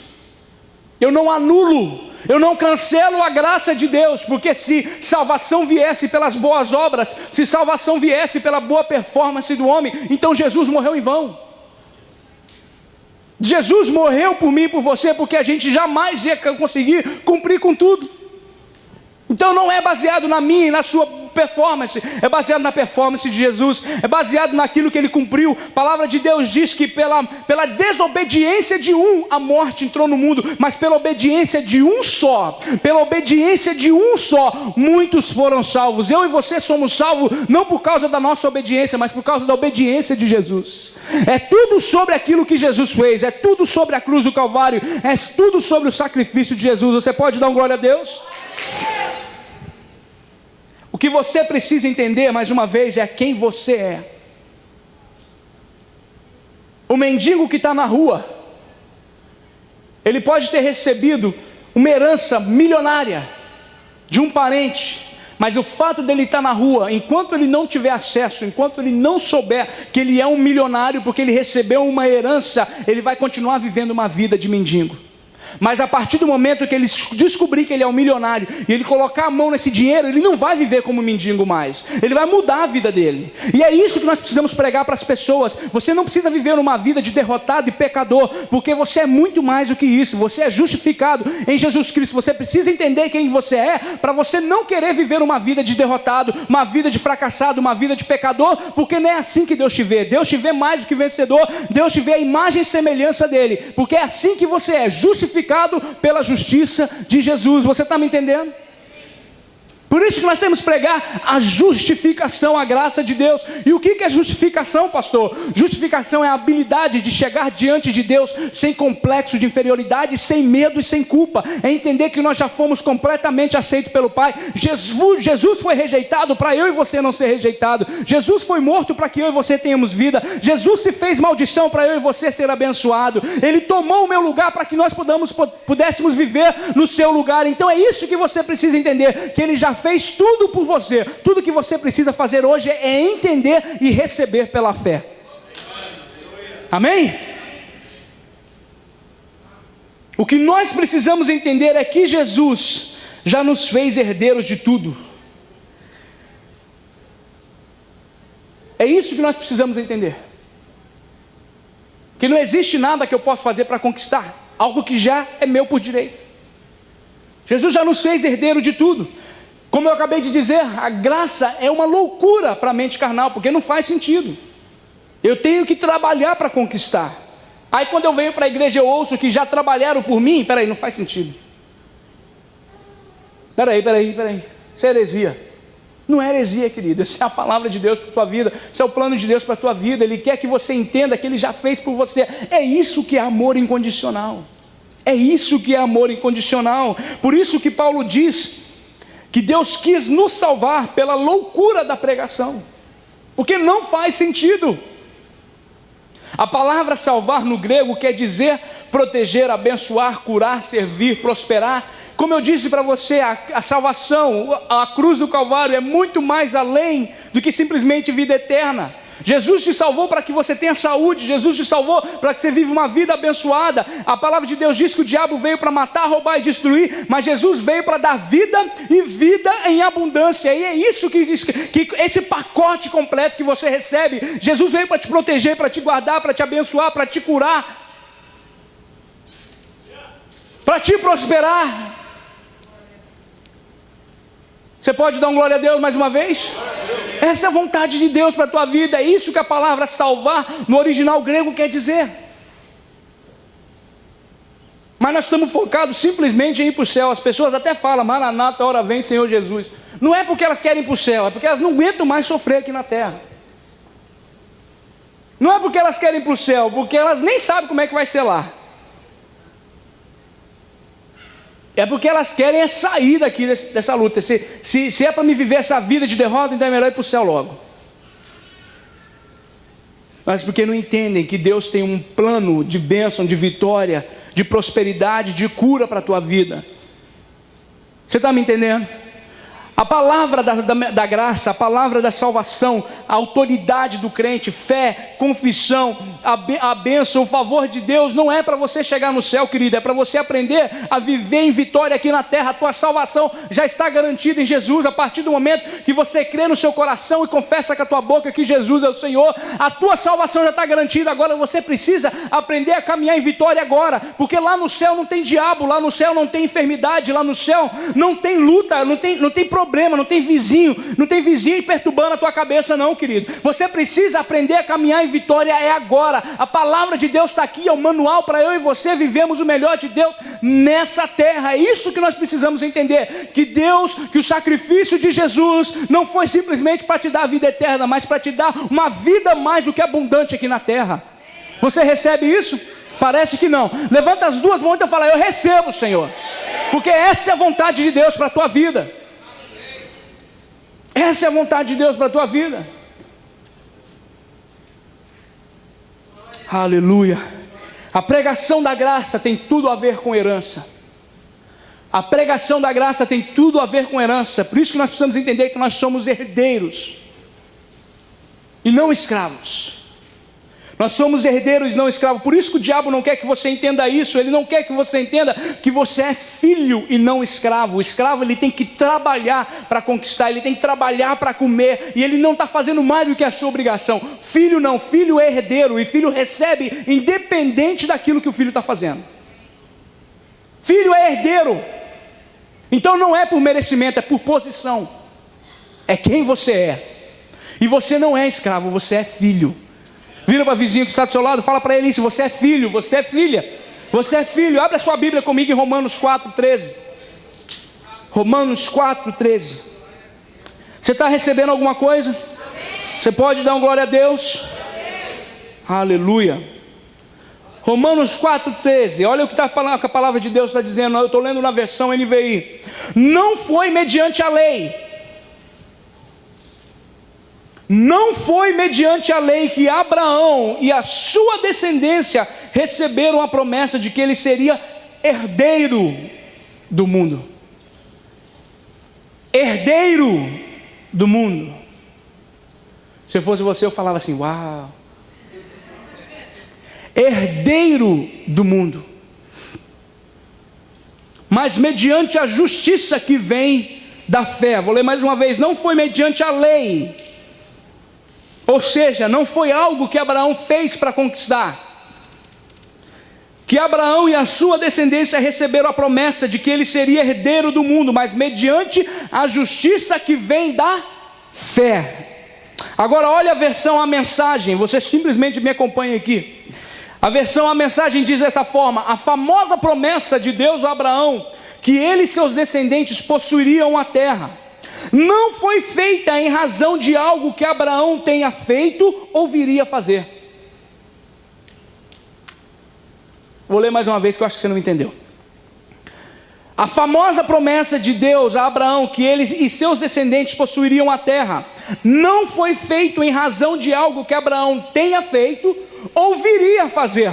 Eu não anulo, eu não cancelo a graça de Deus, porque se salvação viesse pelas boas obras, se salvação viesse pela boa performance do homem, então Jesus morreu em vão. Jesus morreu por mim e por você, porque a gente jamais ia conseguir cumprir com tudo. Então não é baseado na minha e na sua performance, é baseado na performance de Jesus, é baseado naquilo que Ele cumpriu. A palavra de Deus diz que pela desobediência de um, a morte entrou no mundo, mas pela obediência de um só, muitos foram salvos. Eu e você somos salvos, não por causa da nossa obediência, mas por causa da obediência de Jesus. É tudo sobre aquilo que Jesus fez, é tudo sobre a cruz do Calvário, é tudo sobre o sacrifício de Jesus. Você pode dar um glória a Deus? O que você precisa entender, mais uma vez, é quem você é. O mendigo que está na rua, ele pode ter recebido uma herança milionária de um parente, mas o fato dele estar na rua, enquanto ele não tiver acesso, enquanto ele não souber que ele é um milionário, porque ele recebeu uma herança, ele vai continuar vivendo uma vida de mendigo. Mas a partir do momento que ele descobrir que ele é um milionário e ele colocar a mão nesse dinheiro, ele não vai viver como mendigo mais. Ele vai mudar a vida dele. E é isso que nós precisamos pregar para as pessoas. Você não precisa viver uma vida de derrotado e pecador, porque você é muito mais do que isso. Você é justificado em Jesus Cristo. Você precisa entender quem você é, para você não querer viver uma vida de derrotado, uma vida de fracassado, uma vida de pecador, porque não é assim que Deus te vê. Deus te vê mais do que vencedor. Deus te vê a imagem e semelhança dele, porque é assim que você é, justificado pela justiça de Jesus. Você está me entendendo? Por isso que nós temos que pregar a justificação, a graça de Deus. E o que é justificação, pastor? Justificação é a habilidade de chegar diante de Deus sem complexo de inferioridade, sem medo e sem culpa. É entender que nós já fomos completamente aceitos pelo Pai. Jesus foi rejeitado para eu e você não ser rejeitado. Jesus foi morto para que eu e você tenhamos vida. Jesus se fez maldição para eu e você ser abençoado. Ele tomou o meu lugar para que nós pudéssemos viver no seu lugar. Então é isso que você precisa entender, que Ele já fez tudo por você. Tudo que você precisa fazer hoje é entender e receber pela fé. Amém? O que nós precisamos entender é que Jesus já nos fez herdeiros de tudo. É isso que nós precisamos entender. Que não existe nada que eu possa fazer para conquistar algo que já é meu por direito. Jesus já nos fez herdeiro de tudo. Como eu acabei de dizer, a graça é uma loucura para a mente carnal, porque não faz sentido. Eu tenho que trabalhar para conquistar. Aí quando eu venho para a igreja eu ouço que já trabalharam por mim. Peraí, não faz sentido. Peraí, isso é heresia. Não é heresia, querido. Essa é a palavra de Deus para a tua vida. Esse é o plano de Deus para a tua vida. Ele quer que você entenda que Ele já fez por você. É isso que é amor incondicional. É isso que é amor incondicional. Por isso que Paulo diz que Deus quis nos salvar pela loucura da pregação, porque não faz sentido. A palavra salvar no grego quer dizer proteger, abençoar, curar, servir, prosperar. Como eu disse para você, a salvação, a cruz do Calvário é muito mais além do que simplesmente vida eterna. Jesus te salvou para que você tenha saúde. Jesus te salvou para que você viva uma vida abençoada. A palavra de Deus diz que o diabo veio para matar, roubar e destruir, mas Jesus veio para dar vida e vida em abundância. E é isso que esse pacote completo que você recebe. Jesus veio para te proteger, para te guardar, para te abençoar, para te curar, para te prosperar. Você pode dar um glória a Deus mais uma vez? Essa é a vontade de Deus para a tua vida. É isso que a palavra salvar no original grego quer dizer. Mas nós estamos focados simplesmente em ir para o céu. As pessoas até falam, Maranata, hora vem Senhor Jesus. Não é porque elas querem ir para o céu, é porque elas não aguentam mais sofrer aqui na terra. Não é porque elas querem ir para o céu, porque elas nem sabem como é que vai ser lá. É porque elas querem sair daqui dessa luta. Se é para me viver essa vida de derrota, então é melhor ir para o céu logo. Mas porque não entendem que Deus tem um plano de bênção, de vitória, de prosperidade, de cura para a tua vida. Você está me entendendo? A palavra da graça, a palavra da salvação, a autoridade do crente, fé, confissão, a bênção, o favor de Deus, não é para você chegar no céu, querido, é para você aprender a viver em vitória aqui na terra. A tua salvação já está garantida em Jesus. A partir do momento que você crê no seu coração e confessa com a tua boca que Jesus é o Senhor, a tua salvação já está garantida. Agora você precisa aprender a caminhar em vitória agora, porque lá no céu não tem diabo, lá no céu não tem enfermidade, lá no céu não tem luta, não tem problema, não tem vizinho perturbando a tua cabeça não, querido. Você precisa aprender a caminhar em vitória agora. A palavra de Deus está aqui, é o manual para eu e você vivemos o melhor de Deus nessa terra. É isso que nós precisamos entender, que o sacrifício de Jesus não foi simplesmente para te dar a vida eterna, mas para te dar uma vida mais do que abundante aqui na terra. Você recebe isso? Parece que não. Levanta as duas mãos e fala, eu recebo, Senhor. Porque essa é a vontade de Deus para a tua vida. Essa é a vontade de Deus para a tua vida. Aleluia. A pregação da graça tem tudo a ver com herança. A pregação da graça tem tudo a ver com herança. Por isso que nós precisamos entender que nós somos herdeiros e não escravos. Nós somos herdeiros e não escravos. Por isso que o diabo não quer que você entenda isso. Ele não quer que você entenda que você é filho e não escravo. O escravo, ele tem que trabalhar para conquistar, ele tem que trabalhar para comer, e ele não está fazendo mais do que a sua obrigação. Filho não, filho é herdeiro, e filho recebe independente daquilo que o filho está fazendo. Filho é herdeiro. Então não é por merecimento, é por posição. É quem você é. E você não é escravo, você é filho. Vira para o vizinho que está do seu lado, fala para ele isso: você é filho, você é filha. Você é filho. Abre a sua Bíblia comigo em Romanos 4:13. Romanos 4:13. Você está recebendo alguma coisa? Você pode dar um glória a Deus? Aleluia. Romanos 4:13. Olha o que a palavra de Deus está dizendo. Eu estou lendo na versão NVI. Não foi mediante a lei. Não foi mediante a lei que Abraão e a sua descendência receberam a promessa de que ele seria herdeiro do mundo. Herdeiro do mundo. Se eu fosse você, eu falava assim: uau. Herdeiro do mundo. Mas mediante a justiça que vem da fé. Vou ler mais uma vez. Não foi mediante a lei. Ou seja, não foi algo que Abraão fez para conquistar. Que Abraão e a sua descendência receberam a promessa de que ele seria herdeiro do mundo, mas mediante a justiça que vem da fé. Agora olha a versão, a mensagem. Você simplesmente me acompanha aqui. A versão, a mensagem diz dessa forma: a famosa promessa de Deus a Abraão, que ele e seus descendentes possuiriam a terra, não foi feita em razão de algo que Abraão tenha feito ou viria a fazer. Vou ler mais uma vez que eu acho que você não entendeu. A famosa promessa de Deus a Abraão, que ele e seus descendentes possuiriam a terra, não foi feito em razão de algo que Abraão tenha feito ou viria a fazer.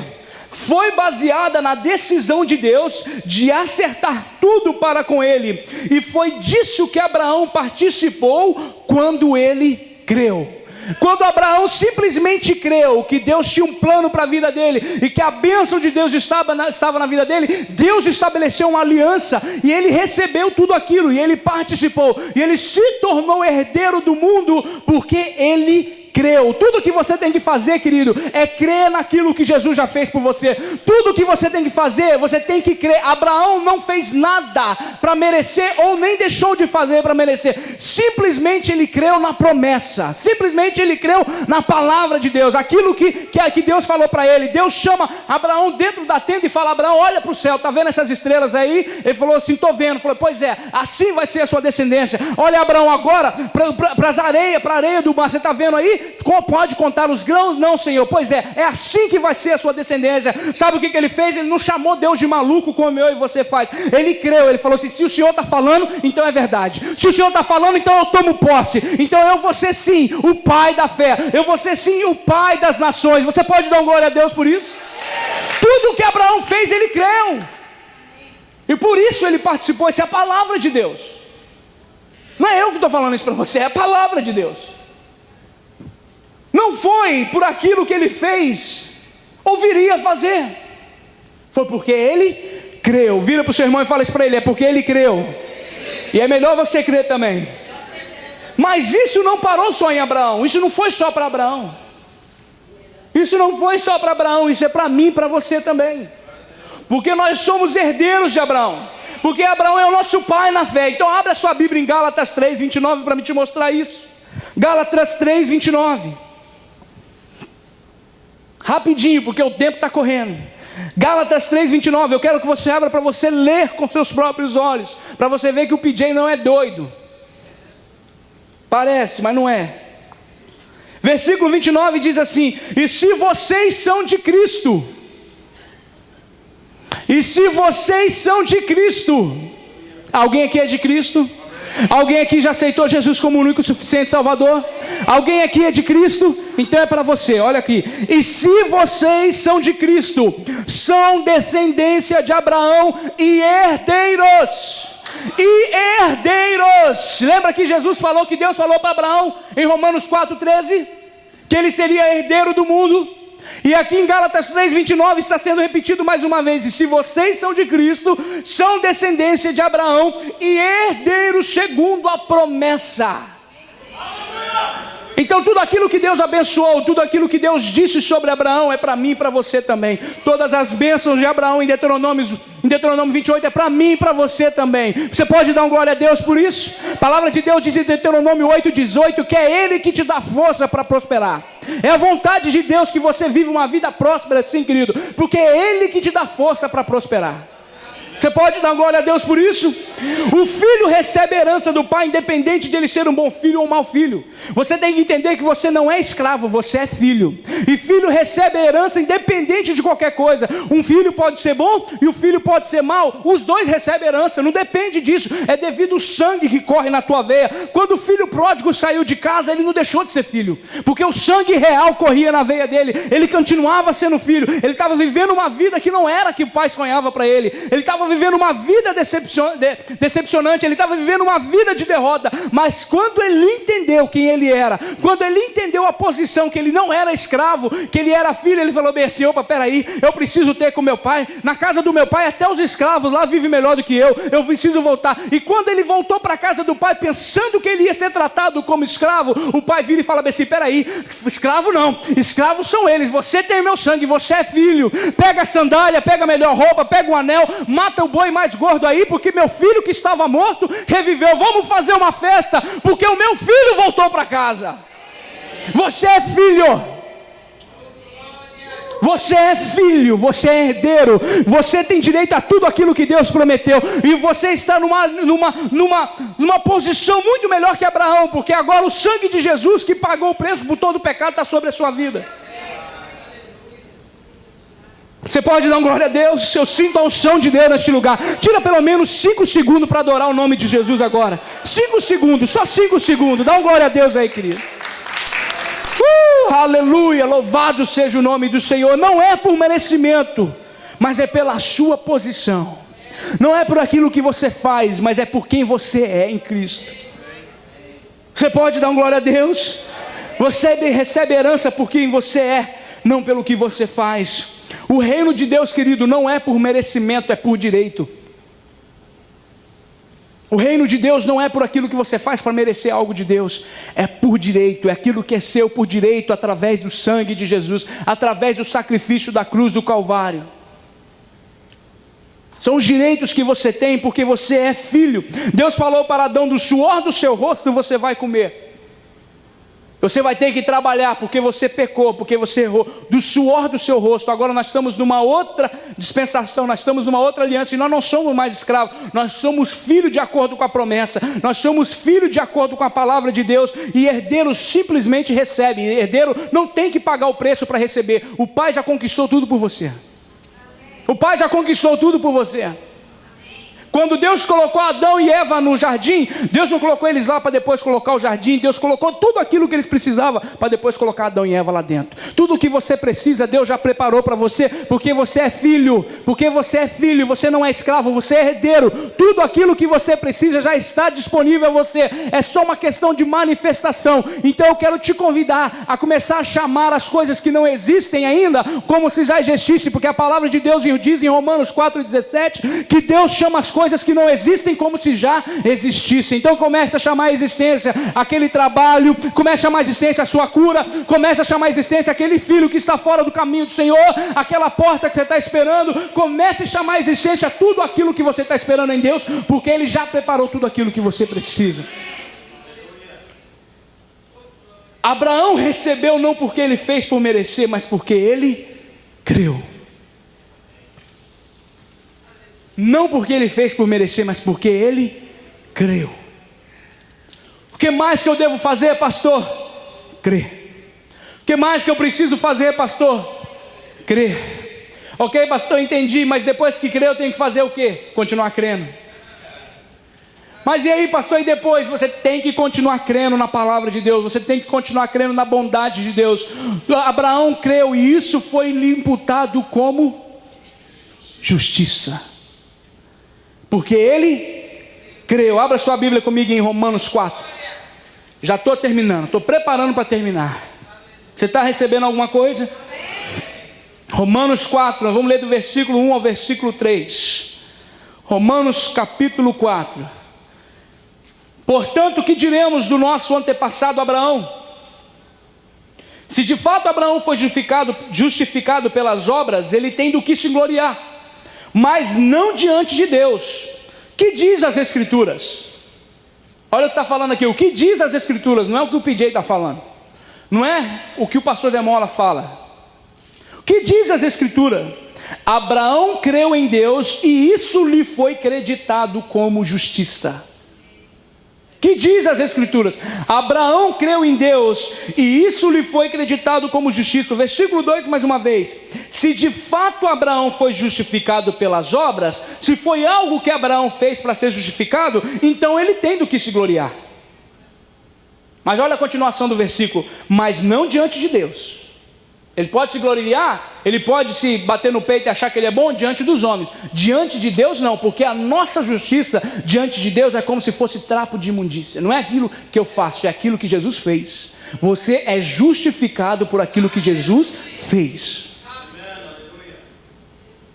Foi baseada na decisão de Deus de acertar tudo para com ele, e foi disso que Abraão participou quando ele creu. Quando Abraão simplesmente creu que Deus tinha um plano para a vida dele, e que a bênção de Deus estava na vida dele, Deus estabeleceu uma aliança, e ele recebeu tudo aquilo, e ele participou, e ele se tornou herdeiro do mundo, porque ele creu. Tudo que você tem que fazer, querido, é crer naquilo que Jesus já fez por você. Tudo que você tem que fazer, você tem que crer. Abraão não fez nada para merecer, ou nem deixou de fazer para merecer. Simplesmente ele creu na promessa. Simplesmente ele creu na palavra de Deus. Aquilo que Deus falou para ele. Deus chama Abraão dentro da tenda e fala: Abraão, olha para o céu, está vendo essas estrelas aí? Ele falou assim: estou vendo. Falou: pois é, assim vai ser a sua descendência. Olha, Abraão, agora para a areia do mar, você está vendo aí? Pode contar os grãos? Não, Senhor. Pois é assim que vai ser a sua descendência. Sabe o que ele fez? Ele não chamou Deus de maluco como eu e você faz. Ele creu, ele falou assim: se o Senhor está falando, então é verdade. Se o Senhor está falando, então eu tomo posse. Então eu vou ser sim o pai da fé. Eu vou ser sim o pai das nações. Você pode dar glória a Deus por isso? Tudo que Abraão fez, ele creu. E por isso ele participou. Essa é a palavra de Deus. Não é eu que estou falando isso para você, é a palavra de Deus. Não foi por aquilo que ele fez ou viria a fazer. Foi porque ele creu. Vira para o seu irmão e fala isso para ele: é porque ele creu. E é melhor você crer também. Mas isso não parou só em Abraão. Isso não foi só para Abraão. Isso não foi só para Abraão. Isso é para mim e para você também. Porque nós somos herdeiros de Abraão. Porque Abraão é o nosso pai na fé. Então abre a sua Bíblia em Gálatas 3:29 para me te mostrar isso. Gálatas 3:29. Rapidinho, porque o tempo está correndo. Gálatas 3:29. Eu quero que você abra para você ler com seus próprios olhos, para você ver que o PJ não é doido. Parece, mas não é. Versículo 29 diz assim: e se vocês são de Cristo, E se vocês são de Cristo, alguém aqui é de Cristo? Alguém aqui já aceitou Jesus como o único e suficiente Salvador? Alguém aqui é de Cristo? Então é para você, olha aqui. E se vocês são de Cristo, são descendência de Abraão e herdeiros. E herdeiros. Lembra que Jesus falou, que Deus falou para Abraão em Romanos 4,13? Que ele seria herdeiro do mundo. E aqui em Gálatas 3,29 está sendo repetido mais uma vez. E se vocês são de Cristo, são descendência de Abraão e herdeiros segundo a promessa. Então tudo aquilo que Deus abençoou, tudo aquilo que Deus disse sobre Abraão é para mim e para você também. Todas as bênçãos de Abraão em Deuteronômio 28 é para mim e para você também. Você pode dar um glória a Deus por isso? A palavra de Deus diz em Deuteronômio 8,18 que é Ele que te dá força para prosperar. É a vontade de Deus que você vive uma vida próspera, sim, querido, porque é Ele que te dá força para prosperar. Você pode dar glória a Deus por isso? O filho recebe a herança do pai, independente de ele ser um bom filho ou um mau filho. Você tem que entender que você não é escravo, você é filho. E filho recebe a herança independente de qualquer coisa. Um filho pode ser bom e o filho pode ser mau. Os dois recebem herança, não depende disso. É devido ao sangue que corre na tua veia. Quando o filho pródigo saiu de casa, ele não deixou de ser filho, porque o sangue real corria na veia dele. Ele continuava sendo filho. Ele estava vivendo uma vida que não era que o pai sonhava para ele. Ele estava vivendo uma vida decepcionante, ele estava vivendo uma vida de derrota. Mas quando ele entendeu quem ele era, quando ele entendeu a posição, que ele não era escravo, que ele era filho, ele falou bem assim: opa, peraí, eu preciso ter com meu pai. Na casa do meu pai até os escravos lá vivem melhor do que eu preciso voltar. E quando ele voltou para a casa do pai, pensando que ele ia ser tratado como escravo, o pai vira e fala bem assim: peraí, escravo não, escravos são eles, você tem meu sangue, você é filho. Pega a sandália, pega a melhor roupa, pega um anel, mata o boi mais gordo aí, porque meu filho que estava morto reviveu. Vamos fazer uma festa, porque o meu filho voltou para casa. Você é filho. Você é filho, você é herdeiro, você tem direito a tudo aquilo que Deus prometeu. E você está numa posição muito melhor que Abraão, porque agora o sangue de Jesus que pagou o preço por todo o pecado está sobre a sua vida. Você pode dar um glória a Deus? Eu sinto a unção de Deus neste lugar. Tira pelo menos 5 segundos para adorar o nome de Jesus agora. 5 segundos, só 5 segundos. Dá um glória a Deus aí, querido. Aleluia, louvado seja o nome do Senhor. Não é por merecimento, mas é pela sua posição. Não é por aquilo que você faz, mas é por quem você é em Cristo. Você pode dar um glória a Deus? Você recebe herança por quem você é, não pelo que você faz. O reino de Deus, querido, não é por merecimento, é por direito. O reino de Deus não é por aquilo que você faz para merecer algo de Deus, é por direito, é aquilo que é seu por direito, através do sangue de Jesus, através do sacrifício da cruz do Calvário. São os direitos que você tem porque você é filho. Deus falou para Adão: do suor do seu rosto você vai comer. Você vai ter que trabalhar porque você pecou, porque você errou, do suor do seu rosto. Agora nós estamos numa outra dispensação, nós estamos numa outra aliança, e nós não somos mais escravos, nós somos filhos de acordo com a promessa, nós somos filhos de acordo com a palavra de Deus. E herdeiro simplesmente recebe. Herdeiro não tem que pagar o preço para receber. O pai já conquistou tudo por você. O pai já conquistou tudo por você. Quando Deus colocou Adão e Eva no jardim, Deus não colocou eles lá para depois colocar o jardim. Deus colocou tudo aquilo que eles precisavam para depois colocar Adão e Eva lá dentro. Tudo o que você precisa, Deus já preparou para você, porque você é filho. Porque você é filho, você não é escravo, você é herdeiro. Tudo aquilo que você precisa já está disponível a você. É só uma questão de manifestação. Então eu quero te convidar a começar a chamar as coisas que não existem ainda como se já existissem, porque a palavra de Deus diz em Romanos 4,17 que Deus chama as coisas que não existem como se já existissem. Então comece a chamar a existência aquele trabalho, comece a chamar a existência a sua cura, comece a chamar a existência aquele filho que está fora do caminho do Senhor, aquela porta que você está esperando. Comece a chamar a existência tudo aquilo que você está esperando em Deus, porque Ele já preparou tudo aquilo que você precisa. Abraão recebeu não porque ele fez por merecer, mas porque ele creu. Não porque ele fez por merecer, mas porque ele creu. O que mais que eu devo fazer, pastor? Crer. O que mais que eu preciso fazer, pastor? Crer. Ok, pastor, entendi, mas depois que crer eu tenho que fazer o quê? Continuar crendo. Mas e aí, pastor, e depois? Você tem que continuar crendo na palavra de Deus, você tem que continuar crendo na bondade de Deus. Abraão creu e isso foi lhe imputado como justiça, porque ele creu. Abra sua Bíblia comigo em Romanos 4. Já estou terminando, estou preparando para terminar. Você está recebendo alguma coisa? Romanos 4, nós vamos ler do versículo 1 ao versículo 3. Romanos capítulo 4. Portanto, o que diremos do nosso antepassado Abraão? Se de fato Abraão foi justificado pelas obras, ele tem do que se gloriar, mas não diante de Deus. Que diz as Escrituras? Olha o que está falando aqui, o que diz as Escrituras, não é o que o PJ está falando, não é o que o pastor Demola fala. O que diz as Escrituras? Abraão creu em Deus e isso lhe foi creditado como justiça. Que diz as Escrituras? Abraão creu em Deus e isso lhe foi creditado como justiça. Versículo 2 mais uma vez. Se de fato Abraão foi justificado pelas obras, se foi algo que Abraão fez para ser justificado, então ele tem do que se gloriar. Mas olha a continuação do versículo. Mas não diante de Deus. Ele pode se gloriar, ele pode se bater no peito e achar que ele é bom diante dos homens. Diante de Deus não, porque a nossa justiça diante de Deus é como se fosse trapo de imundícia. Não é aquilo que eu faço, é aquilo que Jesus fez. Você é justificado por aquilo que Jesus fez.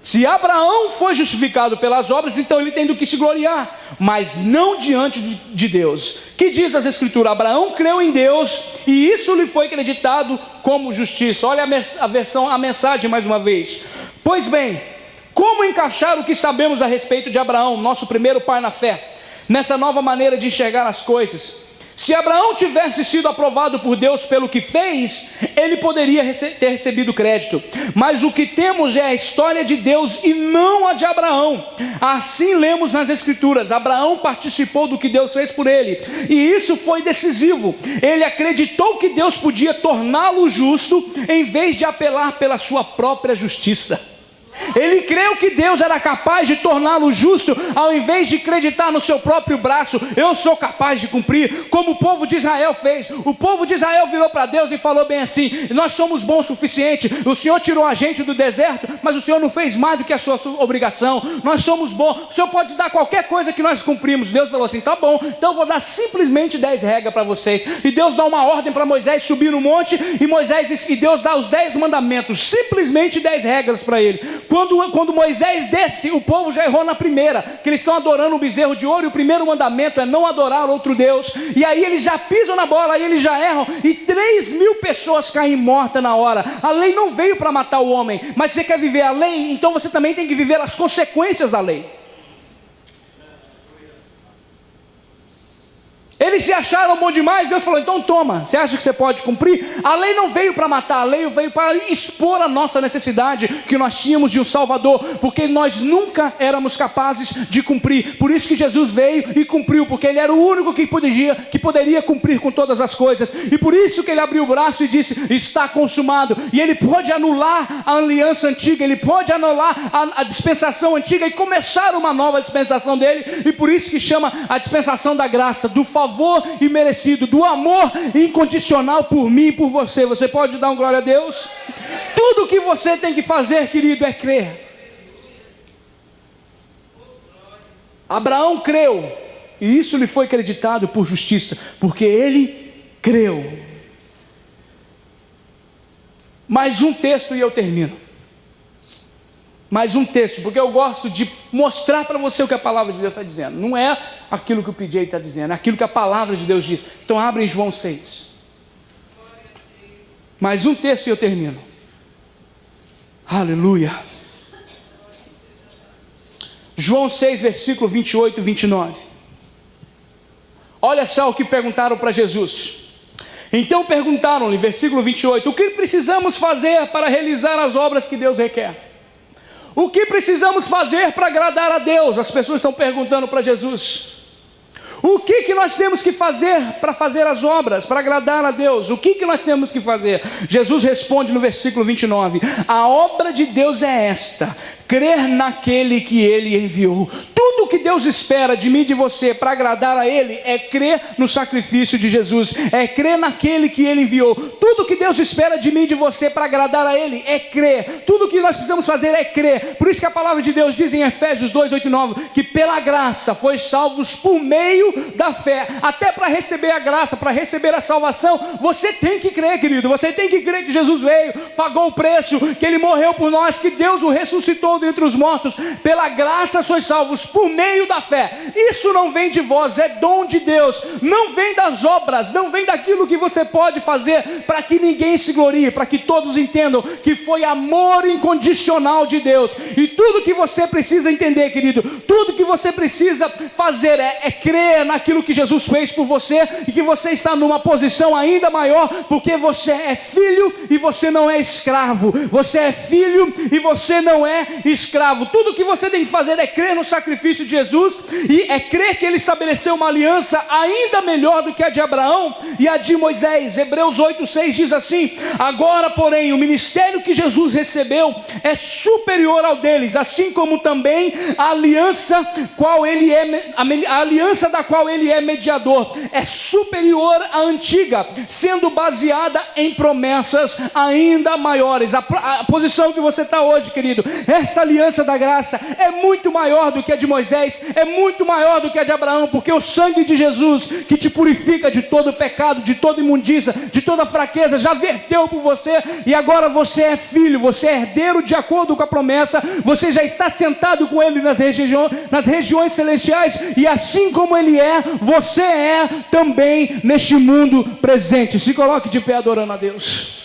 Se Abraão foi justificado pelas obras, então ele tem do que se gloriar, mas não diante de Deus. Que diz as Escrituras? Abraão creu em Deus e isso lhe foi acreditado como justiça. Olha a mensagem mais uma vez. Pois bem, como encaixar o que sabemos a respeito de Abraão, nosso primeiro pai na fé, nessa nova maneira de enxergar as coisas? Se Abraão tivesse sido aprovado por Deus pelo que fez, ele poderia ter recebido crédito. Mas o que temos é a história de Deus e não a de Abraão. Assim lemos nas Escrituras: Abraão participou do que Deus fez por ele, e isso foi decisivo. Ele acreditou que Deus podia torná-lo justo, em vez de apelar pela sua própria justiça. Ele creu que Deus era capaz de torná-lo justo, ao invés de acreditar no seu próprio braço. Eu sou capaz de cumprir, como o povo de Israel fez. O povo de Israel virou para Deus e falou bem assim: nós somos bons o suficiente, o Senhor tirou a gente do deserto, mas o Senhor não fez mais do que a sua obrigação. Nós somos bons, o Senhor pode dar qualquer coisa que nós cumprimos. Deus falou assim: tá bom, então eu vou dar simplesmente 10 regras para vocês. E Deus dá uma ordem para Moisés subir no monte, e Deus dá os 10 mandamentos, simplesmente 10 regras para ele. Quando Moisés desce, o povo já errou na primeira, que eles estão adorando um bezerro de ouro, e o primeiro mandamento é não adorar outro Deus. E aí eles já pisam na bola, aí eles já erram, e 3.000 pessoas caem mortas na hora. A lei não veio para matar o homem, mas você quer viver a lei, então você também tem que viver as consequências da lei. Eles se acharam bom demais. Deus falou: então toma, você acha que você pode cumprir? A lei não veio para matar, a lei veio para expor a nossa necessidade que nós tínhamos de um Salvador, porque nós nunca éramos capazes de cumprir. Por isso que Jesus veio e cumpriu, porque Ele era o único que poderia cumprir com todas as coisas. E por isso que Ele abriu o braço e disse: está consumado. E Ele pode anular a aliança antiga, Ele pode anular a dispensação antiga e começar uma nova dispensação dele. E por isso que chama a dispensação da graça, do favor imerecido, do amor incondicional por mim e por você. Você pode dar um glória a Deus? Tudo o que você tem que fazer, querido, é crer. Abraão creu e isso lhe foi acreditado por justiça, porque ele creu. Mais um texto e eu termino. Mais um texto, porque eu gosto de mostrar para você o que a palavra de Deus está dizendo. Não é aquilo que o PJ está dizendo, é aquilo que a palavra de Deus diz. Então abre em João 6. Mais um texto e eu termino. Aleluia. João 6, versículo 28 e 29. Olha só o que perguntaram para Jesus. Então perguntaram-lhe, versículo 28, o que precisamos fazer para realizar as obras que Deus requer? O que precisamos fazer para agradar a Deus? As pessoas estão perguntando para Jesus. O que nós temos que fazer para fazer as obras, para agradar a Deus? O que nós temos que fazer? Jesus responde no versículo 29, a obra de Deus é esta, crer naquele que Ele enviou. Tudo que Deus espera de mim e de você para agradar a Ele é crer no sacrifício de Jesus, é crer naquele que Ele enviou. Tudo que Deus espera de mim e de você para agradar a Ele é crer. Tudo que nós precisamos fazer é crer. Por isso que a palavra de Deus diz em Efésios 2, 8 e 9, que pela graça foi salvos por meio da fé. Até para receber a graça, para receber a salvação, você tem que crer, querido. Você tem que crer que Jesus veio, pagou o preço, que Ele morreu por nós, que Deus o ressuscitou dentre os mortos. Pela graça sois salvos por meio da fé. Isso não vem de vós, é dom de Deus. Não vem das obras, não vem daquilo que você pode fazer para que ninguém se glorie, para que todos entendam que foi amor incondicional de Deus. E tudo que você precisa entender, querido, tudo que você precisa fazer é crer naquilo que Jesus fez por você, e que você está numa posição ainda maior, porque você é filho e você não é escravo. Você é filho e você não é escravo. Tudo que você tem que fazer é crer no sacrifício de Jesus, e é crer que Ele estabeleceu uma aliança ainda melhor do que a de Abraão e a de Moisés. Hebreus 8:6 diz assim: agora porém o ministério que Jesus recebeu é superior ao deles, assim como também a aliança da qual ele é mediador é superior à antiga, sendo baseada em promessas ainda maiores. A posição que você está hoje, querido, essa aliança da graça é muito maior do que a de Moisés, é muito maior do que a de Abraão, porque o sangue de Jesus, que te purifica de todo pecado, de toda imundícia, de toda fraqueza, já verteu por você, e agora você é filho, você é herdeiro de acordo com a promessa, você já está sentado com Ele nas regiões celestiais, e assim como Ele é, você é também neste mundo presente. Se coloque de pé adorando a Deus.